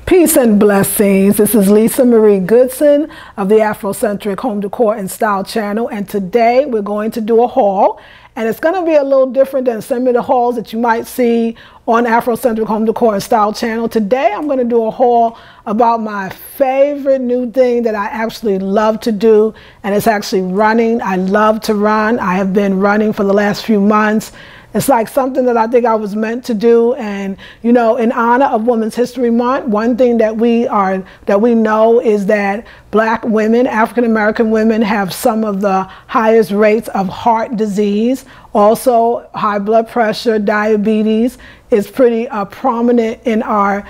Peace and blessings. This is Lisa Marie Goodson of the Afrocentric Home Decor and Style channel, and today we're going to do a haul, and it's going to be a little different than some of the hauls that you might see on Afrocentric Home Decor and Style channel. Today I'm going to do a haul about my favorite new thing that I actually love to do, and it's actually running. I love to run. I have been running for the last few months. It's like something that I think I was meant to do, and you know, in honor of Women's History Month, one thing that we know is that Black women, African American women, have some of the highest rates of heart disease. Also, high blood pressure, diabetes is pretty prominent in our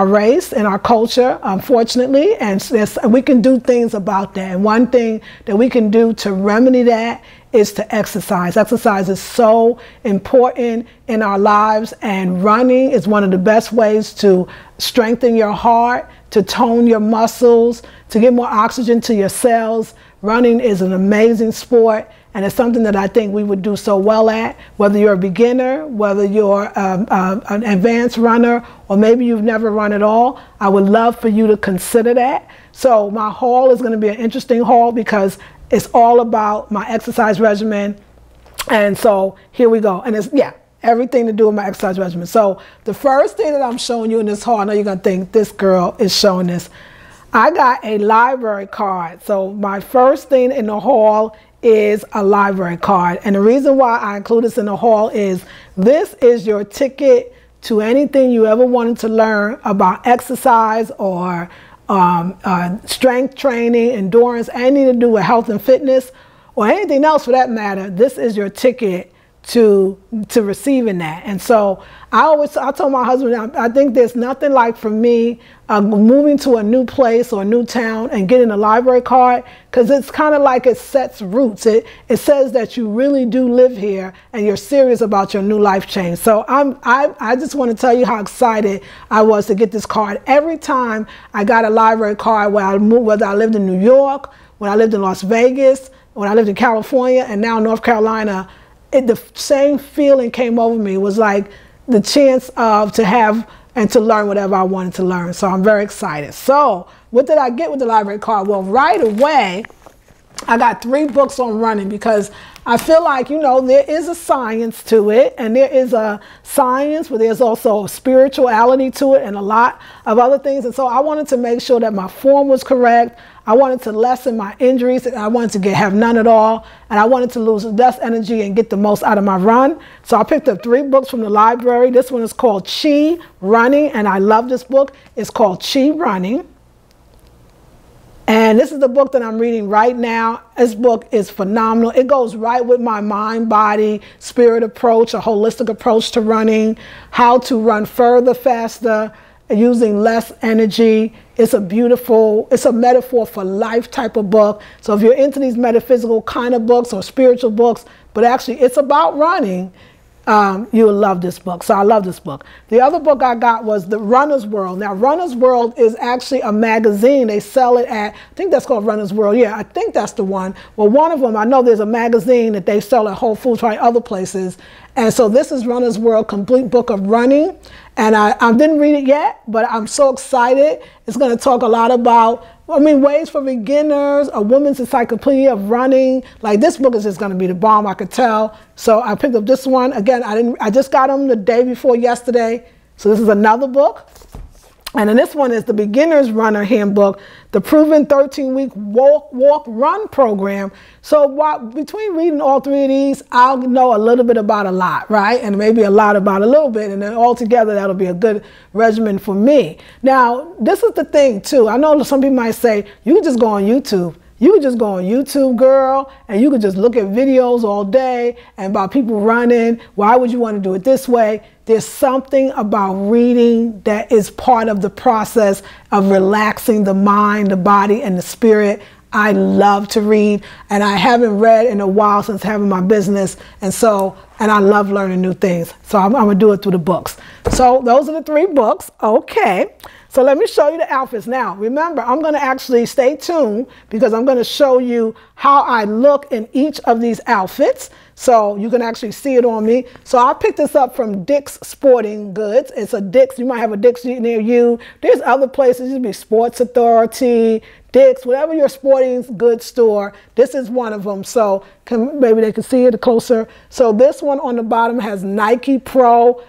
race, in our culture, unfortunately, and we can do things about that. And one thing that we can do to remedy that is to exercise. Exercise is so important in our lives, and running is one of the best ways to strengthen your heart, to tone your muscles, to get more oxygen to your cells. Running is an amazing sport, and it's something that I think we would do so well at, whether you're a beginner, whether you're an advanced runner, or maybe you've never run at all. I would love for you to consider that. So my haul is going to be an interesting haul because it's all about my exercise regimen. And so here we go. And it's, yeah, everything to do with my exercise regimen. So the first thing that I'm showing you in this haul, I know you're going to think this girl is showing this. I got a library card. So my first thing in the haul is a library card. And the reason why I include this in the haul is this is your ticket to anything you ever wanted to learn about exercise or strength training, endurance, anything to do with health and fitness, or anything else for that matter. This is your ticket to receiving that. And so I told my husband, I think there's nothing like, for me, moving to a new place or a new town and getting a library card, because it's kind of like it sets roots. It says that you really do live here and you're serious about your new life change. So I just want to tell you how excited I was to get this card. Every time I got a library card, whether I lived in New York, when I lived in Las Vegas, when I lived in California, and now North Carolina, the same feeling came over me. It was like the chance to have and to learn whatever I wanted to learn. So I'm very excited. So what did I get with the library card? Well, right away, I got 3 books on running, because I feel like, you know, there is a science to it, and there is a science, but there's also a spirituality to it and a lot of other things. And so I wanted to make sure that my form was correct. I wanted to lessen my injuries, and I wanted to have none at all. And I wanted to lose less energy and get the most out of my run. So I picked up 3 books from the library. This one is called Chi Running, and I love this book. It's called Chi Running. And this is the book that I'm reading right now. This book is phenomenal. It goes right with my mind, body, spirit approach, a holistic approach to running, how to run further, faster, using less energy. It's a metaphor for life type of book. So if you're into these metaphysical kind of books or spiritual books, but actually it's about running, you will love this book. So I love this book. The other book I got was The Runner's World. Now, Runner's World is actually a magazine. They sell it at, I think that's called Runner's World. Yeah, I think that's the one. Well, one of them, I know there's a magazine that they sell at Whole Foods, probably other places. And so this is Runner's World, Complete Book of Running. And I didn't read it yet, but I'm so excited. It's going to talk a lot about, ways for beginners, a woman's encyclopedia of running. Like, this book is just going to be the bomb, I could tell. So I picked up this one. Again, I just got them the day before yesterday. So this is another book. And then this one is the Beginner's Runner Handbook, the proven 13-week walk-run program. So between reading all 3 of these, I'll know a little bit about a lot, right? And maybe a lot about a little bit. And then altogether, that'll be a good regimen for me. Now, this is the thing, too. I know some people might say, you can just go on YouTube. You could just go on YouTube, girl, and you could just look at videos all day and about people running. Why would you want to do it this way? There's something about reading that is part of the process of relaxing the mind, the body, and the spirit. I love to read, and I haven't read in a while since having my business, and I love learning new things. So I'm going to do it through the books. So those are the 3 books. Okay. So let me show you the outfits. Now, remember, I'm going to actually stay tuned because I'm going to show you how I look in each of these outfits. So you can actually see it on me. So I picked this up from Dick's Sporting Goods. It's a Dick's. You might have a Dick's near you. There's other places. It could be Sports Authority, Dick's, whatever your sporting goods store. This is one of them. So maybe they can see it closer. So this one on the bottom has Nike Pro.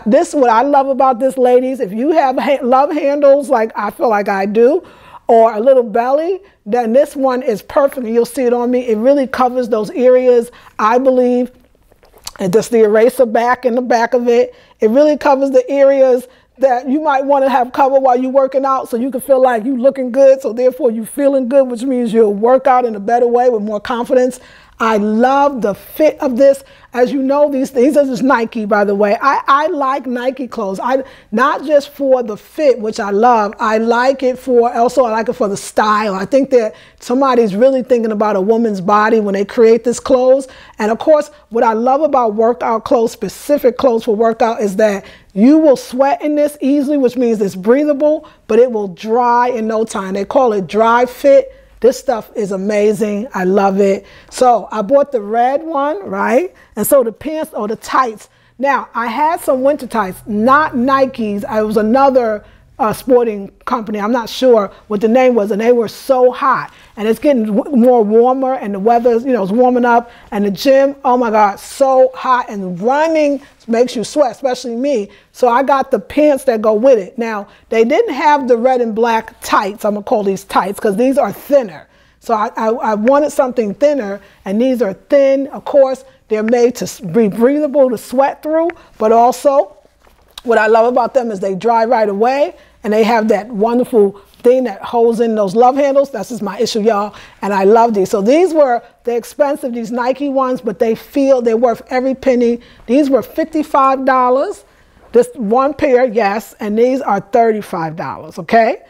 This is what I love about this, ladies. If you have love handles like I feel like I do, or a little belly, then this one is perfect. And you'll see it on me. It really covers those areas, I believe. And just the eraser back in the back of it. It really covers the areas that you might want to have covered while you're working out, so you can feel like you're looking good. So therefore you're feeling good, which means you'll work out in a better way with more confidence. I love the fit of this. As you know, these are just Nike, by the way. I like Nike clothes. Not just for the fit, which I love. I like it for the style. I think that somebody's really thinking about a woman's body when they create this clothes. And of course, what I love about workout clothes, specific clothes for workout, is that you will sweat in this easily, which means it's breathable, but it will dry in no time. They call it dry fit. This stuff is amazing. I love it. So I bought the red one, right? And so the pants or the tights. Now, I had some winter tights, not Nikes. It was another sporting company. I'm not sure what the name was, and they were so hot. And it's getting more warmer, and the weather, is warming up. And the gym, oh my God, so hot. And running makes you sweat, especially me. So I got the pants that go with it. Now, they didn't have the red and black tights. I'm gonna call these tights because these are thinner. So I wanted something thinner, and these are thin. Of course, they're made to be breathable to sweat through, but also what I love about them is they dry right away, and they have that wonderful thing that holds in those love handles. That's just my issue, y'all. And I love these. So they're expensive, these Nike ones, but they're worth every penny. These were $55. This one pair, yes, and these are $35, okay?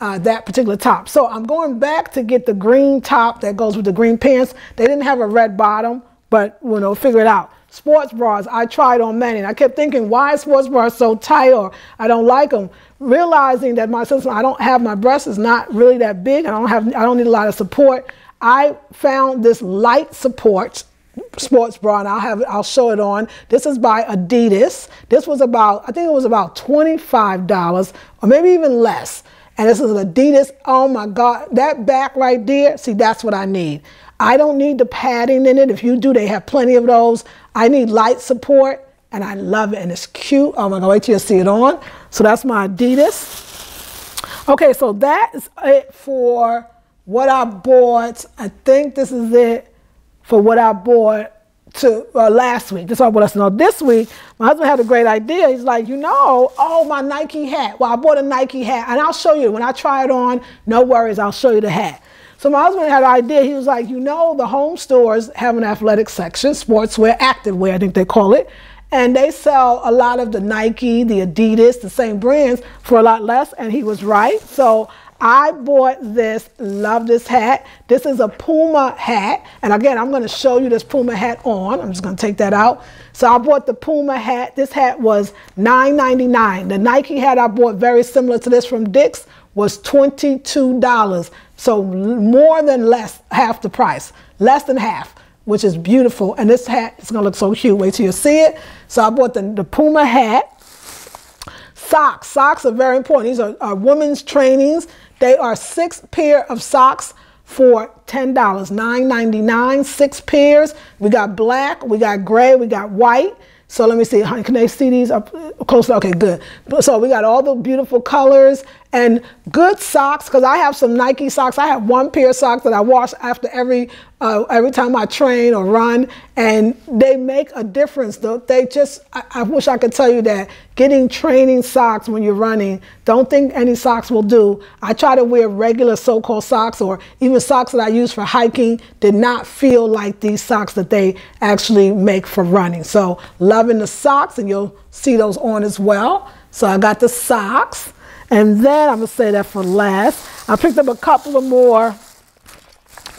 That particular top. So I'm going back to get the green top that goes with the green pants. They didn't have a red bottom, but figure it out. Sports bras, I tried on many, and I kept thinking, why are sports bras so tight, or I don't like them? Realizing that my breast is not really that big, I don't need a lot of support. I found this light support sports bra, and I'll show it on. This is by Adidas. This was I think it was about $25, or maybe even less. And this is an Adidas. Oh my God, that back right there, see, that's what I need. I don't need the padding in it. If you do, they have plenty of those. I need light support, and I love it, and it's cute. Oh my God, wait till you see it on. So that's my Adidas. Okay, so that is it for what I bought. I think this is it for what I bought last week. This is what I bought us to know. This week, my husband had a great idea. He's like, oh, my Nike hat. Well, I bought a Nike hat, and I'll show you. When I try it on, no worries, I'll show you the hat. So my husband had an idea. He was like, the home stores have an athletic section, sportswear, activewear, I think they call it. And they sell a lot of the Nike, the Adidas, the same brands for a lot less. And he was right. So I bought this, love this hat. This is a Puma hat. And again, I'm going to show you this Puma hat on. I'm just going to take that out. So I bought the Puma hat. This hat was $9.99. The Nike hat I bought, very similar to this from Dick's, was $22. So more than half the price, less than half, which is beautiful. And this hat is gonna look so cute. Wait till you see it. So I bought the Puma hat. Socks. Socks are very important. These are women's trainings. They are 6 pair of socks for $10, $9.99, 6 pairs. We got black, we got gray, we got white. So let me see, can they see these up close? Okay, good. So we got all the beautiful colors and good socks, because I have some Nike socks. I have 1 pair of socks that I wash after every time I train or run, and they make a difference. I wish I could tell you that getting training socks when you're running, don't think any socks will do. I try to wear regular so-called socks, or even socks that I use for hiking, did not feel like these socks that they actually make for running. So loving the socks, and you'll see those on as well. So I got the socks. And then I'm going to say that for last. I picked up a couple of more.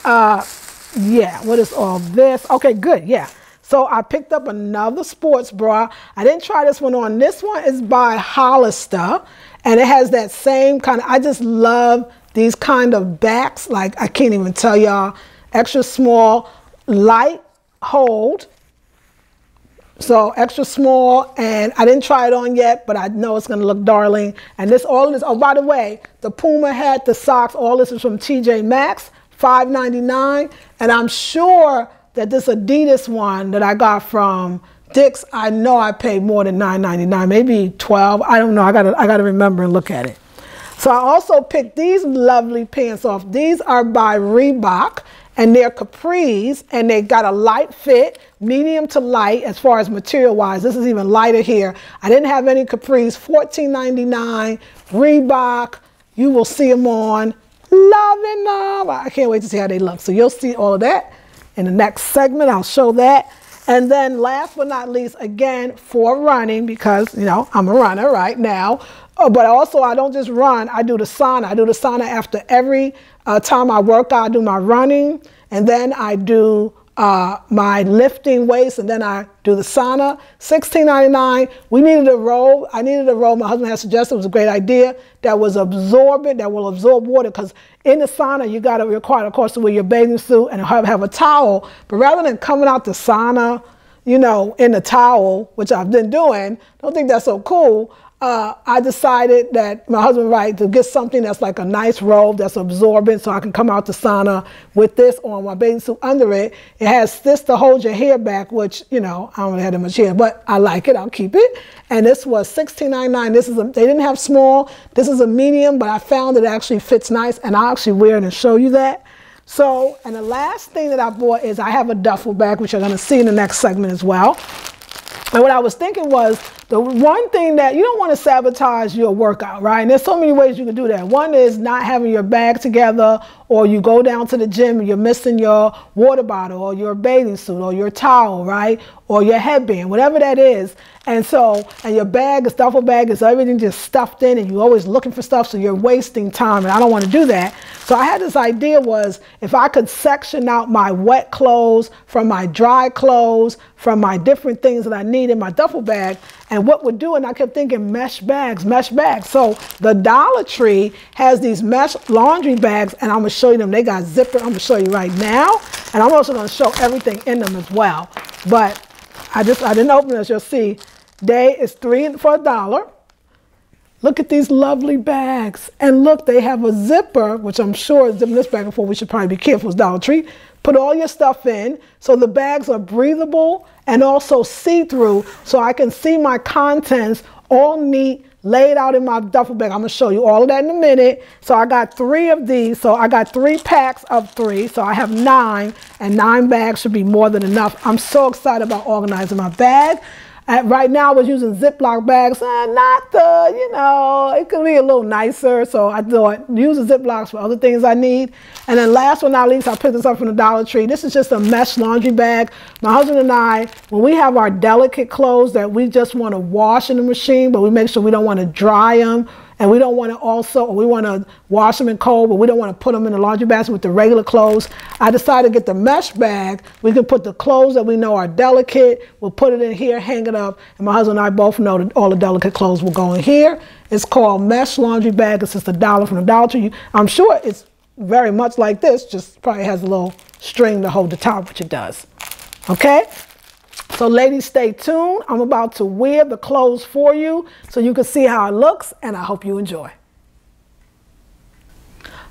What is all this? Okay, good, yeah. So I picked up another sports bra. I didn't try this one on. This one is by Hollister. And it has that same kind of, I just love these kind of backs. Like, I can't even tell y'all. Extra small, light hold. So extra small, and I didn't try it on yet, but I know it's gonna look darling. And this, all of this, oh, by the way, the Puma hat, the socks, all this is from TJ Maxx, $5.99. And I'm sure that this Adidas one that I got from Dick's, I know I paid more than $9.99, maybe $12. I don't know, I gotta remember and look at it. So I also picked these lovely pants off. These are by Reebok, and they're capris, and they got a light fit, medium to light as far as material wise. This is even lighter here. I didn't have any capris. $14.99, Reebok. You will see them on. Loving them. I can't wait to see how they look. So you'll see all of that in the next segment. I'll show that. And then last but not least, again, for running, because, you know, I'm a runner right now. But also, I don't just run, I do the sauna. I do the sauna after every time I work out. I do my running, and then I do my lifting weights, and then I do the sauna. $16.99. We needed a robe. I needed a robe. My husband had suggested it was a great idea that was absorbent, that will absorb water, because in the sauna, you got to require, of course, to wear your bathing suit and have a towel. But rather than coming out the sauna, you know, in a towel, which I've been doing, don't think that's so cool. I decided that my husband, right, to get something that's like a nice robe that's absorbent, so I can come out the sauna with this on, my bathing suit under it. It has this to hold your hair back, which, you know, I don't really have that much hair, but I like it. I'll keep it. And this was $16.99. This is they didn't have small. This is a medium, but I found it actually fits nice, and I'll actually wear it and show you that. So, and the last thing that I bought is I have a duffel bag, which you're going to see in the next segment as well. And what I was thinking was, the one thing that you don't want to sabotage your workout, right? And there's so many ways you can do that. One is not having your bag together, or you go down to the gym and you're missing your water bottle or your bathing suit or your towel, right? Or your headband, whatever that is. And so, and your bag, a duffel bag, is everything just stuffed in, and you're always looking for stuff, so you're wasting time, and I don't want to do that. So I had this idea was, if I could section out my wet clothes from my dry clothes, from my different things that I need in my duffel bag, and what would do, and I kept thinking mesh bags, mesh bags. So the Dollar Tree has these mesh laundry bags, and I'm gonna show you them. They got zipper, I'm gonna show you right now, and I'm also gonna show everything in them as well. But I didn't open it, as you'll see. They is 3 for $1. Look at these lovely bags. And look, they have a zipper, which I'm sure is zipping this bag before. We should probably be careful. It's Dollar Tree. Put all your stuff in. So the bags are breathable and also see-through, so I can see my contents all neat, laid out in my duffel bag. I'm going to show you all of that in a minute. So I got 3 of these. So I got 3 packs of 3. So I have 9, and 9 bags should be more than enough. I'm so excited about organizing my bag. Right now I was using Ziploc bags, not the, you know, it could be a little nicer. So I thought, use the Ziplocs for other things I need. And then last but not least, I picked this up from the Dollar Tree. This is just a mesh laundry bag. My husband and I, when we have our delicate clothes that we just want to wash in the machine, but we make sure we don't want to dry them, and we don't want to also, or we want to wash them in cold, but we don't want to put them in the laundry basket with the regular clothes. I decided to get the mesh bag. We can put the clothes that we know are delicate. We'll put it in here, hang it up, and my husband and I both know that all the delicate clothes will go in here. It's called Mesh Laundry Bag. It's just $1 from the Dollar Tree. I'm sure it's very much like this, just probably has a little string to hold the top, which it does. Okay? So ladies, stay tuned. I'm about to wear the clothes for you so you can see how it looks, and I hope you enjoy.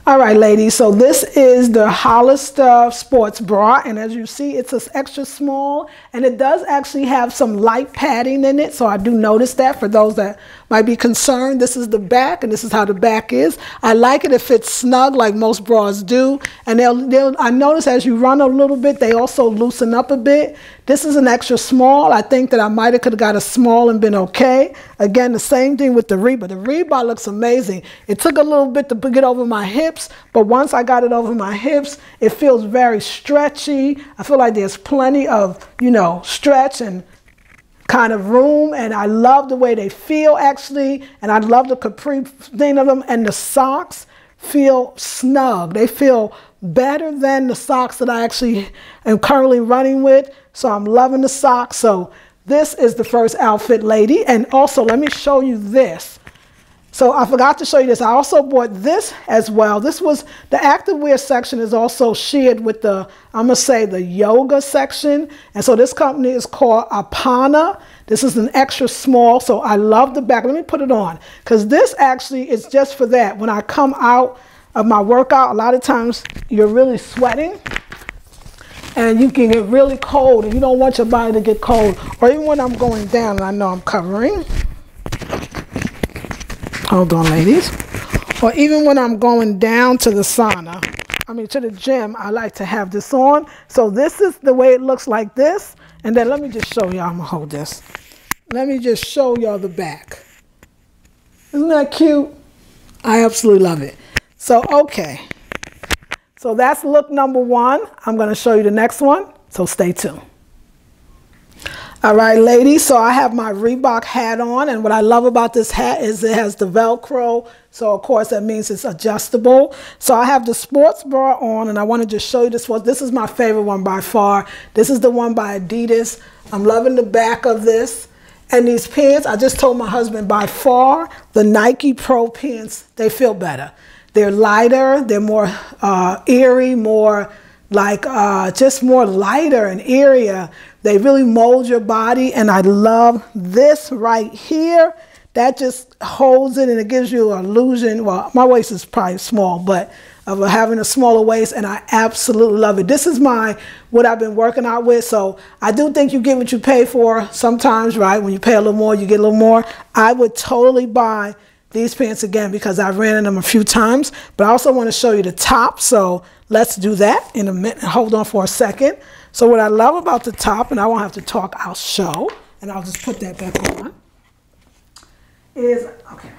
All right, ladies, so this is the Hollister sports bra, and as you see, it's an extra small, and it does actually have some light padding in it, so I do notice that for those that might be concerned. This is the back, and this is how the back is. I like it. It fits snug like most bras do, and I notice as you run a little bit, they also loosen up a bit. This is an extra small. I think that I might have could have got a small and been okay. Again, the same thing with the Reebok. The Reebok looks amazing. It took a little bit to get over my hips, but once I got it over my hips, it feels very stretchy. I feel like there's plenty of, you know, stretch and kind of room, and I love the way they feel actually, and I love the capri thing of them, and the socks feel snug. They feel better than the socks that I actually am currently running with, so I'm loving the socks. So this is the first outfit, lady, and also let me show you this. So I forgot to show you this. I also bought this as well. This was the activewear section is also shared with the, I'm gonna say, the yoga section. And so this company is called Apana. This is an extra small, so I love the back. Let me put it on, because this actually is just for that. When I come out of my workout, a lot of times you're really sweating and you can get really cold and you don't want your body to get cold. Or even when I'm going down and I know I'm covering. Hold on, ladies. Or even when I'm going down to the sauna, to the gym, I like to have this on. So this is the way it looks like this. And then let me just show y'all, I'm gonna hold this. Let me just show y'all the back. Isn't that cute? I absolutely love it. So, okay. So that's look number one. I'm gonna show you the next one, so stay tuned. All right, ladies, so I have my Reebok hat on, and what I love about this hat is it has the Velcro, so of course that means it's adjustable. So I have the sports bra on, and I want to just show you this one. This is my favorite one by far. This is the one by Adidas. I'm loving the back of this. And these pants, I just told my husband, by far, the Nike Pro pants, they feel better. They're lighter, they're more airy, more like just more lighter and airier. They really mold your body, and I love this right here. That just holds it and it gives you an illusion. Well, my waist is probably small, but of having a smaller waist, and I absolutely love it. This is what I've been working out with, so I do think you get what you pay for sometimes, right? When you pay a little more, you get a little more. I would totally buy these pants again because I've ran in them a few times, but I also want to show you the top, so let's do that in a minute. Hold on for a second. So what I love about the top, and I won't have to talk, I'll show, and I'll just put that back on, is, okay,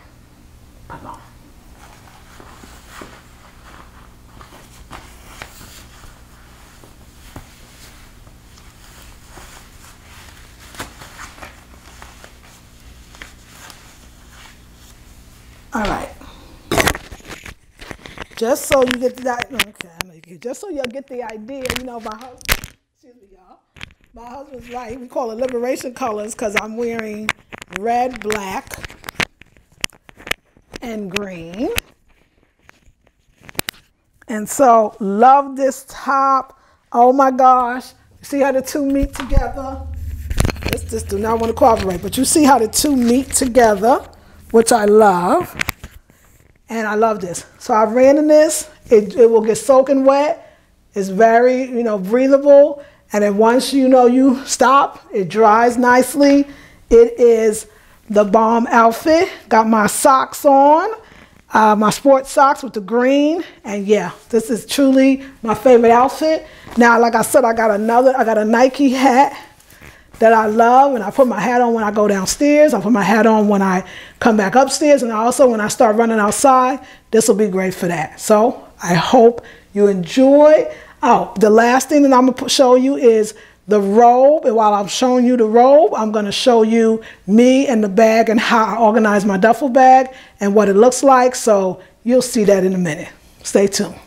put it on. All right. Just so you get that, okay, just so y'all get the idea, my husband, excuse me, y'all. My husband's right. We call it liberation colors because I'm wearing red, black, and green. And so, love this top. Oh my gosh. See how the two meet together? This do not want to cooperate, but you see how the two meet together, which I love. And I love this. So I ran in this. It will get soaking wet. It's very, breathable. And then once you stop, it dries nicely. It is the bomb outfit. Got my socks on, my sports socks with the green. And yeah, this is truly my favorite outfit. Now, like I said, I got a Nike hat that I love, and I put my hat on when I go downstairs. I put my hat on when I come back upstairs, and also when I start running outside. This will be great for that. So I hope you enjoy. Oh, the last thing that I'm gonna show you is the robe. And while I'm showing you the robe, I'm gonna show you me and the bag and how I organize my duffel bag and what it looks like. So you'll see that in a minute. Stay tuned.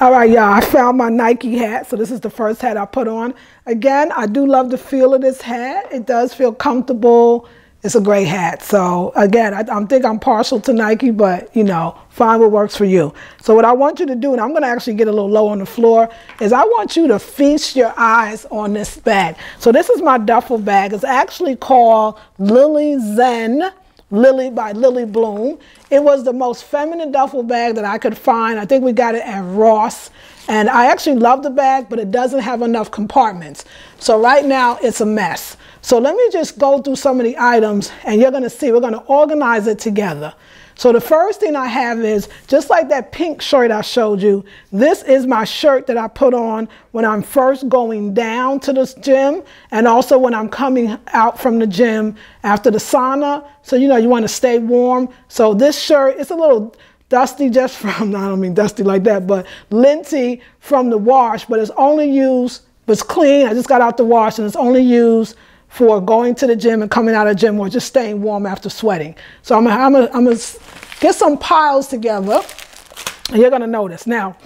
All right, y'all, I found my Nike hat. So this is the first hat I put on. Again, I do love the feel of this hat. It does feel comfortable. It's a great hat. So again, I think I'm partial to Nike, but find what works for you. So what I want you to do, and I'm gonna actually get a little low on the floor, is I want you to feast your eyes on this bag. So this is my duffel bag. It's actually called Lily Zen. Lily by Lily Bloom. It was the most feminine duffel bag that I could find. I think we got it at Ross. And I actually love the bag, but it doesn't have enough compartments. So right now it's a mess. So let me just go through some of the items and you're gonna see, we're gonna organize it together. So the first thing I have is, just like that pink shirt I showed you, this is my shirt that I put on when I'm first going down to the gym and also when I'm coming out from the gym after the sauna. So you want to stay warm. So this shirt, it's a little dusty just from, I don't mean dusty like that, but linty from the wash, but it's only used, it's clean. I just got out the wash and it's only used for going to the gym and coming out of the gym or just staying warm after sweating. So I'm gonna get some piles together and you're gonna notice. Now,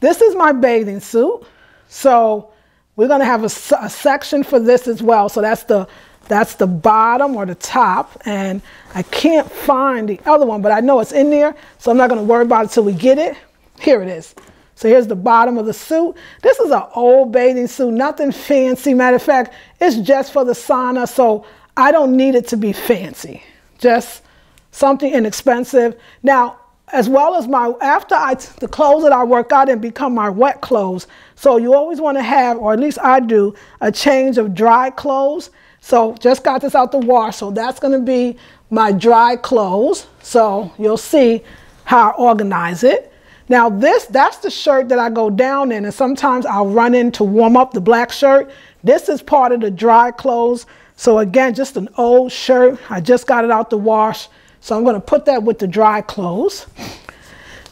this is my bathing suit. So we're gonna have a section for this as well. So that's the That's the bottom or the top, and I can't find the other one, but I know it's in there, so I'm not going to worry about it till we get it. Here it is. So here's the bottom of the suit. This is an old bathing suit, nothing fancy. Matter of fact, it's just for the sauna, so I don't need it to be fancy. Just something inexpensive. Now, as well as the clothes that I work out in become my wet clothes. So you always want to have, or at least I do, a change of dry clothes. So just got this out the wash, so that's going to be my dry clothes. So you'll see how I organize it. Now that's the shirt that I go down in, and sometimes I'll run in to warm up the black shirt. This is part of the dry clothes. So again, just an old shirt. I just got it out the wash. So I'm going to put that with the dry clothes.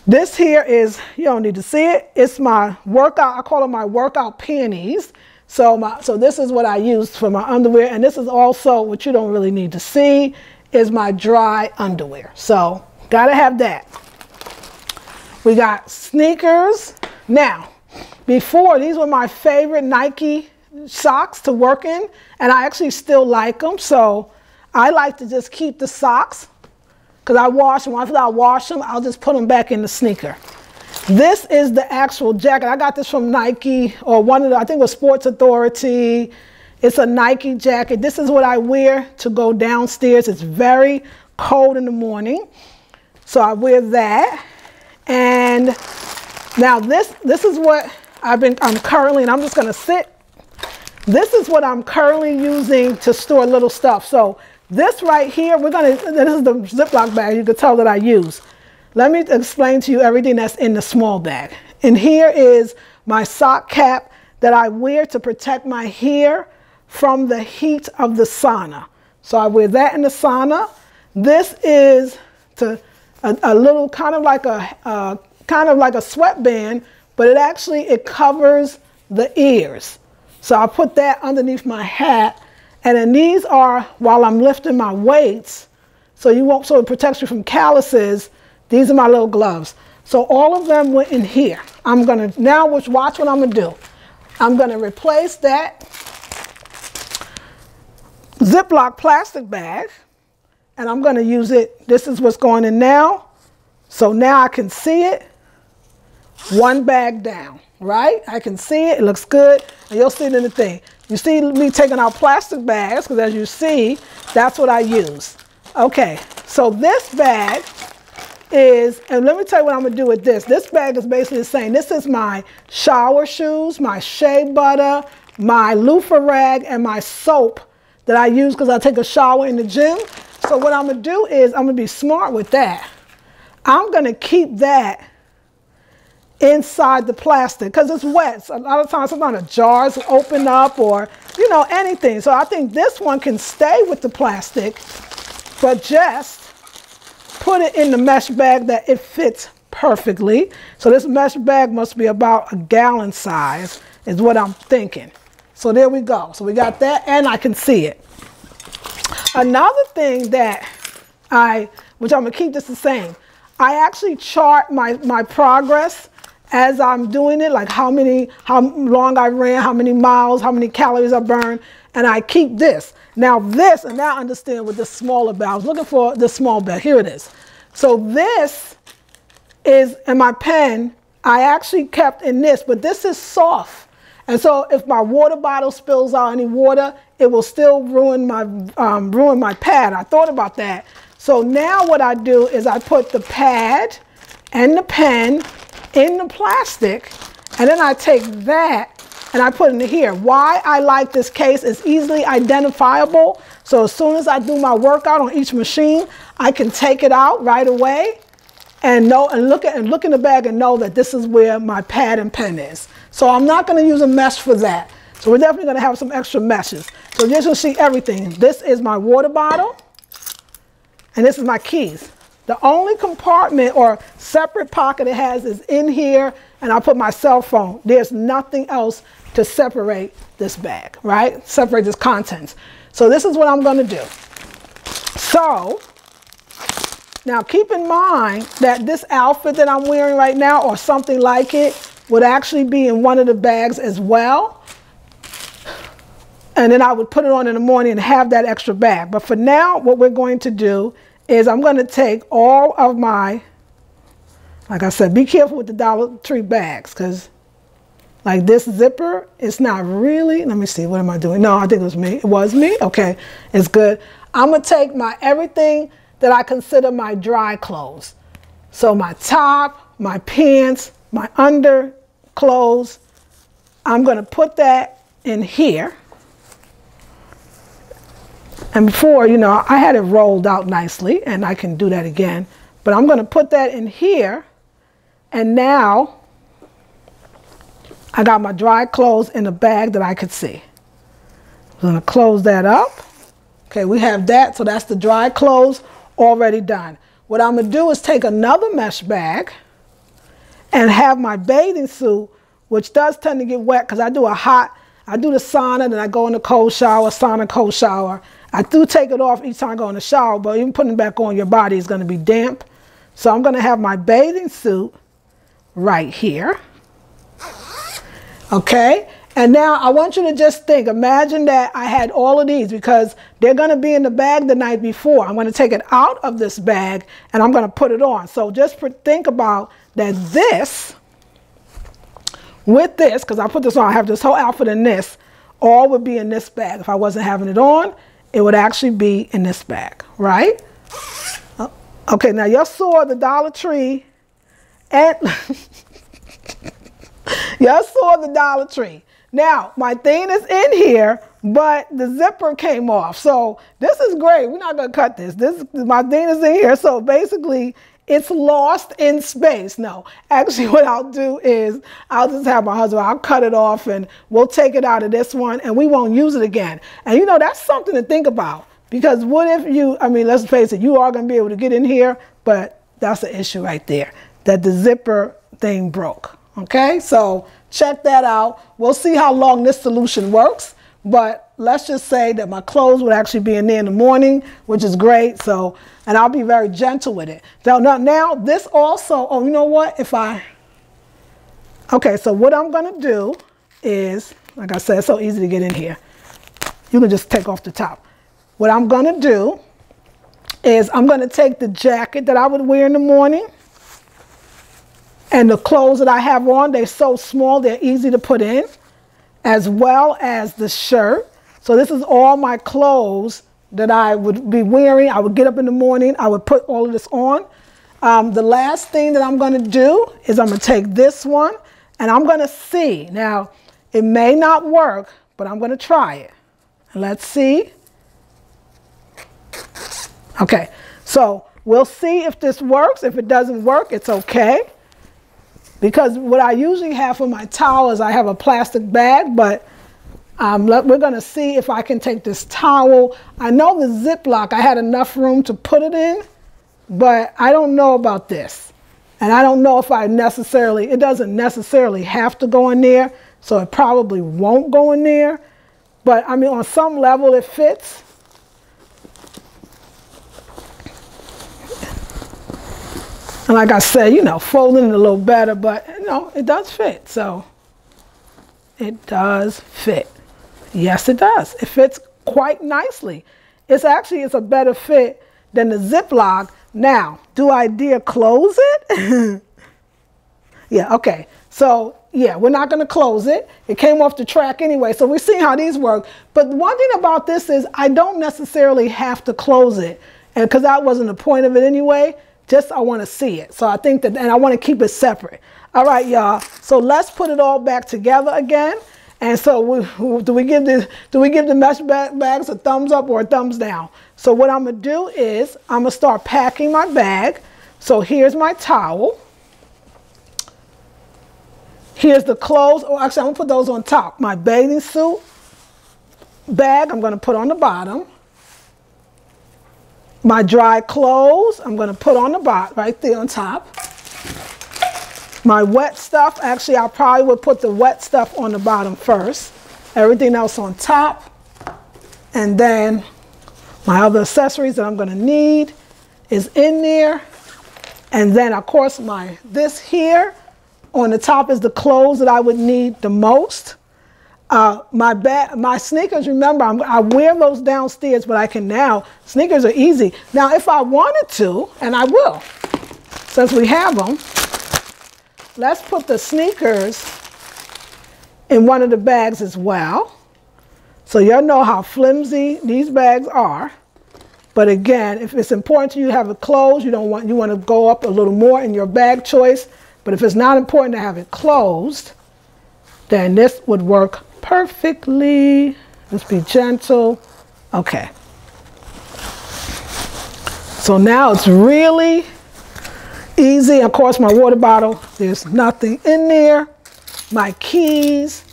This here is, you don't need to see it. It's my workout, I call it my workout panties. So this is what I use for my underwear. And this is also what you don't really need to see is my dry underwear. So got to have that. We got sneakers. Now, before, these were my favorite Nike socks to work in, and I actually still like them. So I like to just keep the socks because I wash them. After I wash them, I'll just put them back in the sneaker. This is the actual jacket. I got this from Nike or one of the, I think it was Sports Authority. It's a Nike jacket. This is what I wear to go downstairs. It's very cold in the morning, so I wear that. And now this is what I'm currently, and I'm just going to sit. This is what I'm currently using to store little stuff. So this right here, this is the Ziploc bag you could tell that I use. Let me explain to you everything that's in the small bag. And here is my sock cap that I wear to protect my hair from the heat of the sauna. So I wear that in the sauna. This is a little kind of like a sweatband, but it covers the ears. So I put that underneath my hat, and then these are while I'm lifting my weights, so it protects you from calluses. These are my little gloves. So all of them went in here. I'm gonna now watch what I'm gonna do. I'm gonna replace that Ziploc plastic bag, and I'm gonna use it. This is what's going in now. So now I can see it. One bag down, right? I can see it. It looks good, and you'll see it in the thing. You see me taking out plastic bags, because as you see, that's what I use. Okay, so this bag is, and let me tell you what I'm gonna do with this. This bag is basically the same. This is my shower shoes, my shea butter, my loofah rag, and my soap that I use because I take a shower in the gym. So what I'm gonna do is, I'm gonna be smart with that. I'm gonna keep that inside the plastic because it's wet. So a lot of times, sometimes the jars open up or, anything. So I think this one can stay with the plastic, but just put it in the mesh bag that it fits perfectly. So this mesh bag must be about a gallon size is what I'm thinking. So there we go. So we got that, and I can see it. Another thing which I'm gonna keep this the same, I actually chart my progress as I'm doing it, like how long I ran, how many miles, how many calories I burned, and I keep this. Now and now I understand what this smaller bag, I was looking for this small bag, here it is. So this is, in my pen, I actually kept in this, but this is soft. And so if my water bottle spills out any water, it will still ruin my pad. I thought about that. So now what I do is I put the pad and the pen in the plastic, and then I take that and I put it in here. Why I like this case is easily identifiable. So as soon as I do my workout on each machine, I can take it out right away and look in the bag and know that this is where my pad and pen is. So I'm not going to use a mesh for that. So we're definitely going to have some extra meshes. So just you'll see everything. This is my water bottle, and this is my keys. The only compartment or separate pocket it has is in here, and I'll put my cell phone. There's nothing else to separate this bag, right? Separate this contents. So this is what I'm going to do. So now keep in mind that this outfit that I'm wearing right now or something like it would actually be in one of the bags as well. And then I would put it on in the morning and have that extra bag. But for now, what we're going to do is I'm going to take all of my, like I said, be careful with the Dollar Tree bags, because like this zipper, it's not really, let me see, what am I doing? No, I think it was me. It was me? Okay, it's good. I'm going to take my everything that I consider my dry clothes. So my top, my pants, my underclothes, I'm going to put that in here. And before, you know, I had it rolled out nicely, and I can do that again. But I'm going to put that in here. And now I got my dry clothes in a bag that I could see. I'm going to close that up. Okay, we have that. So that's the dry clothes already done. What I'm going to do is take another mesh bag and have my bathing suit, which does tend to get wet because I do the sauna, then I go in the cold shower, sauna, cold shower. I do take it off each time I go in the shower, but even putting it back on your body is going to be damp. So I'm going to have my bathing suit right here. Okay, and now I want you to just think, imagine that I had all of these, because they're going to be in the bag the night before. I'm going to take it out of this bag and I'm going to put it on. So just think about that this, with this, because I put this on, I have this whole outfit in this, all would be in this bag. If I wasn't having it on, it would actually be in this bag, right? Okay, now you saw the Dollar Tree, and y'all saw the Dollar Tree. Now, my thing is in here, but the zipper came off. So this is great. We're not going to cut this. My thing is in here. So basically, it's lost in space. No, actually what I'll do is I'll just have my husband, I'll cut it off and we'll take it out of this one and we won't use it again. And you know, that's something to think about, because what if you, I mean, let's face it, you are going to be able to get in here, but that's the issue right there, that the zipper thing broke. Okay, so check that out. We'll see how long this solution works, but let's just say that my clothes would actually be in there in the morning, which is great. So, and I'll be very gentle with it. Now this also, oh, you know what? Okay, so what I'm going to do is, like I said, it's so easy to get in here. You can just take off the top. What I'm going to do is I'm going to take the jacket that I would wear in the morning, and the clothes that I have on, they're so small, they're easy to put in, as well as the shirt. So this is all my clothes that I would be wearing. I would get up in the morning, I would put all of this on. The last thing that I'm going to do is I'm going to take this one and I'm going to see. Now, it may not work, but I'm going to try it. Let's see. Okay, so we'll see if this works. If it doesn't work, it's okay. Because what I usually have for my towel is I have a plastic bag, but we're going to see if I can take this towel. I know the Ziploc, I had enough room to put it in, but I don't know about this. And I don't know if it doesn't necessarily have to go in there, so it probably won't go in there. But I mean, on some level it fits. And like I said, you know, folding it a little better, but you know, it does fit. So it does fit. Yes, it does. It fits quite nicely. It's a better fit than the Ziploc. Now, do I dare close it? Yeah, okay. So yeah, we're not going to close it. It came off the track anyway, so we're seeing how these work. But one thing about this is I don't necessarily have to close it, and because that wasn't the point of it anyway. Just I want to see it. So I think that, and I want to keep it separate. All right, y'all. So let's put it all back together again. And so do we give the mesh bags a thumbs up or a thumbs down? So what I'm going to do is I'm going to start packing my bag. So here's my towel. Here's the clothes. Oh, actually, I'm going to put those on top. My bathing suit bag, I'm going to put on the bottom. My dry clothes, I'm going to put on the bottom, right there on top. My wet stuff, actually, I probably would put the wet stuff on the bottom first. Everything else on top. And then my other accessories that I'm going to need is in there. And then, of course, this here on the top is the clothes that I would need the most. My sneakers, remember, I wear those downstairs, but I can now, sneakers are easy. Now, if I wanted to, and I will, since we have them, let's put the sneakers in one of the bags as well. So y'all know how flimsy these bags are. But again, if it's important to you to have it closed, you want to go up a little more in your bag choice. But if it's not important to have it closed, then this would work perfectly. Just be gentle. Okay. So now it's really easy. Of course, my water bottle, there's nothing in there. My keys.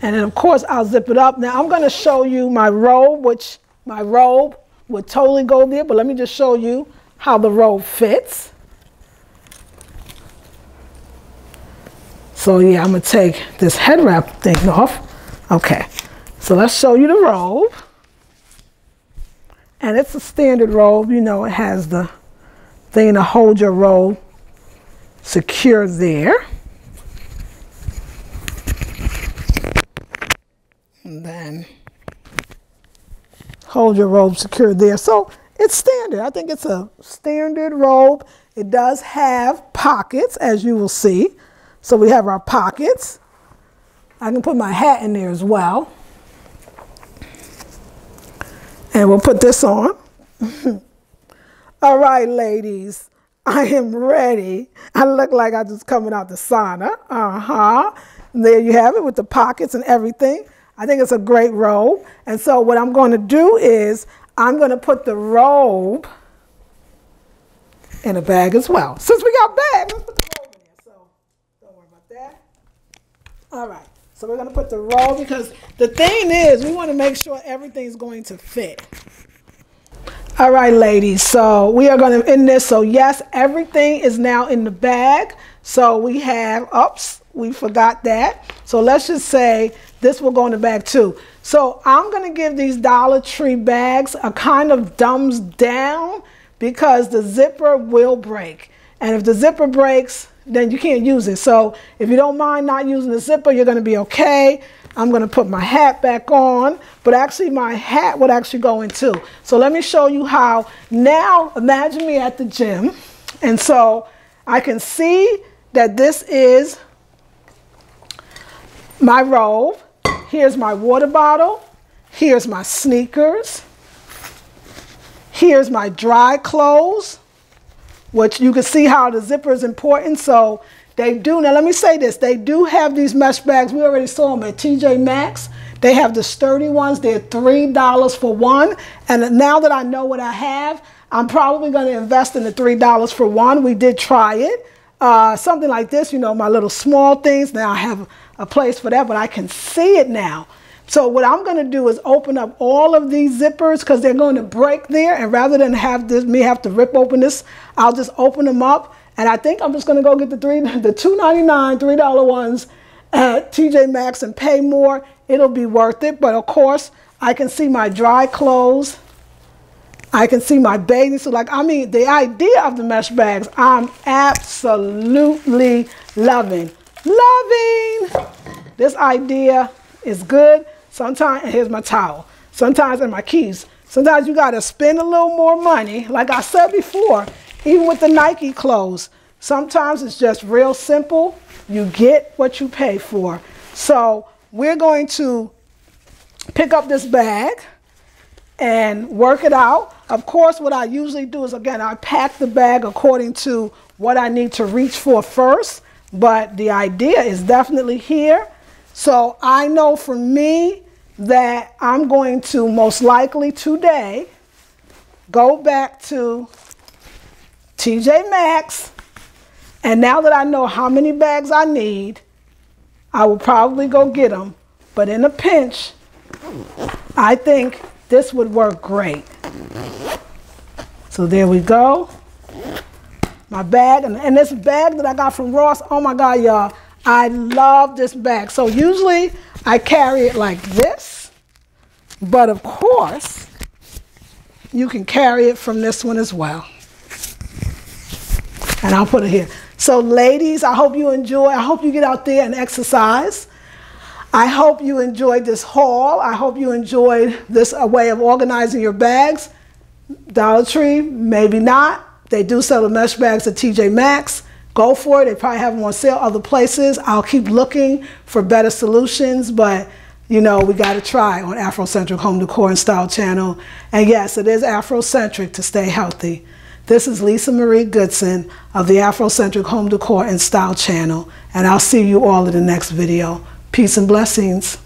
And then, of course, I'll zip it up. Now, I'm going to show you my robe, which my robe would totally go there. But let me just show you how the robe fits. So, yeah, I'm going to take this head wrap thing off. Okay. So let's show you the robe. And it's a standard robe. You know, it has the thing to hold your robe secure there. And then hold your robe secure there. So it's standard. I think it's a standard robe. It does have pockets, as you will see. So we have our pockets. I can put my hat in there as well. And we'll put this on. All right, ladies, I am ready. I look like I'm just coming out the sauna. There you have it with the pockets and everything. I think it's a great robe. And so what I'm going to do is I'm going to put the robe in a bag as well. Since we got bags, let's put the robe in there. So don't worry about that. All right. So we're going to put the robe because the thing is we want to make sure everything's going to fit. All right, ladies. So we are going to end this. So yes, everything is now in the bag. So we have, oops, we forgot that. So let's just say this will go in the bag too. So I'm going to give these Dollar Tree bags a kind of thumbs down because the zipper will break. And if the zipper breaks, then you can't use it. So if you don't mind not using the zipper, you're going to be okay. I'm going to put my hat back on, but actually my hat would actually go in too. So let me show you how. Now imagine me at the gym. And so I can see that this is my robe. Here's my water bottle. Here's my sneakers. Here's my dry clothes, which you can see how the zipper is important. So they do, now let me say this, they do have these mesh bags. We already saw them at TJ Maxx. They have the sturdy ones. They're $3 for one. And now that I know what I have, I'm probably going to invest in the $3 for one. We did try it. Something like this, you know, my little small things. Now I have a place for that, but I can see it now. So what I'm going to do is open up all of these zippers because they're going to break there. And rather than have me have to rip open this, I'll just open them up. And I think I'm just going to go get the $2.99 $3 ones at TJ Maxx and pay more. It'll be worth it. But of course, I can see my dry clothes. I can see my bathing suit. Like, I mean, the idea of the mesh bags, I'm absolutely loving. This idea is good. Sometimes, and here's my towel. Sometimes, and my keys. Sometimes you got to spend a little more money. Like I said before, even with the Nike clothes, sometimes it's just real simple. You get what you pay for. So we're going to pick up this bag and work it out. Of course, what I usually do is, again, I pack the bag according to what I need to reach for first. But the idea is definitely here. So I know for me that I'm going to most likely today go back to TJ Maxx. And now that I know how many bags I need, I will probably go get them. But in a pinch, I think this would work great. So there we go. My bag, and this bag that I got from Ross, oh my God, y'all, I love this bag. So usually I carry it like this, but of course, you can carry it from this one as well. And I'll put it here. So ladies, I hope you enjoy. I hope you get out there and exercise. I hope you enjoyed this haul. I hope you enjoyed this way of organizing your bags. Dollar Tree, maybe not. They do sell the mesh bags at TJ Maxx. Go for it. They probably have them on sale other places. I'll keep looking for better solutions, but you know, we got to try on Afrocentric Home Decor and Style channel. And yes, it is Afrocentric to stay healthy. This is Lisa Marie Goodson of the Afrocentric Home Decor and Style channel, and I'll see you all in the next video. Peace and blessings.